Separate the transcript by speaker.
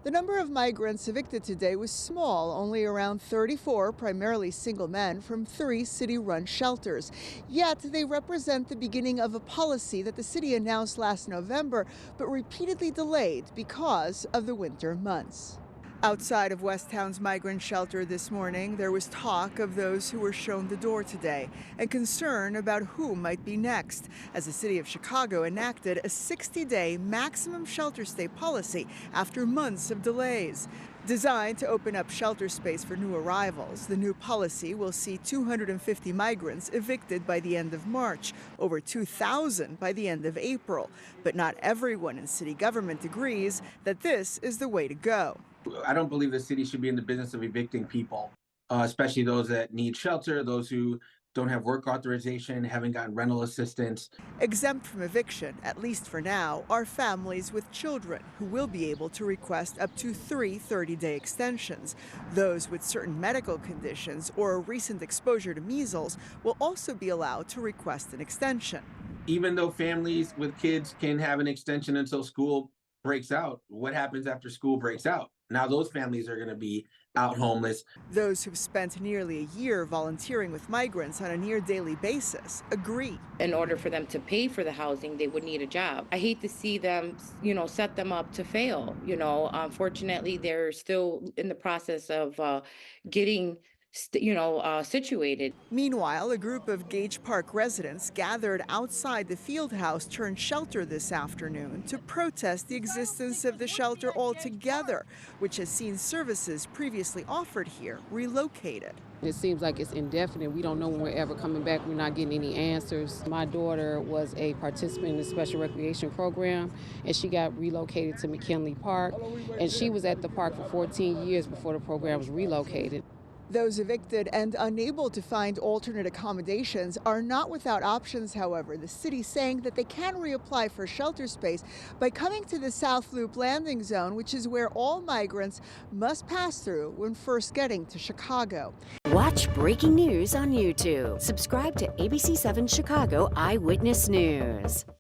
Speaker 1: The number of migrants evicted today was small, only around 34, primarily single men, from 3 city-run shelters. Yet they represent the beginning of a policy that the city announced last November, but repeatedly delayed because of the winter months. Outside of West Town's migrant shelter this morning, there was talk of those who were shown the door today and concern about who might be next, as the city of Chicago enacted a 60-day maximum shelter stay policy after months of delays. Designed to open up shelter space for new arrivals, the new policy will see 250 migrants evicted by the end of March, over 2,000 by the end of April. But not everyone in city government agrees that this is the way to go.
Speaker 2: I don't believe the city should be in the business of evicting people, especially those that need shelter, those who don't have work authorization, haven't gotten rental assistance.
Speaker 1: Exempt from eviction, at least for now, are families with children who will be able to request up to 3 30-day extensions. Those with certain medical conditions or a recent exposure to measles will also be allowed to request an extension.
Speaker 2: Even though families with kids can have an extension until school breaks out, what happens after school breaks out? Now those families are going to be out homeless.
Speaker 1: Those who've spent nearly a year volunteering with migrants on a near daily basis agree.
Speaker 3: In order for them to pay for the housing, they would need a job. I hate to see them, set them up to fail. Unfortunately, they're still in the process of getting situated.
Speaker 1: Meanwhile, a group of Gage Park residents gathered outside the Fieldhouse turned shelter this afternoon to protest the existence of the shelter altogether, which has seen services previously offered here relocated.
Speaker 4: It seems like it's indefinite. We don't know when we're ever coming back. We're not getting any answers. My daughter was a participant in the special recreation program, and she got relocated to McKinley Park, and she was at the park for 14 years before the program was relocated.
Speaker 1: Those evicted and unable to find alternate accommodations are not without options, however. The city saying that they can reapply for shelter space by coming to the South Loop landing zone, which is where all migrants must pass through when first getting to Chicago.
Speaker 5: Watch breaking news on YouTube. Subscribe to ABC7 Chicago Eyewitness News.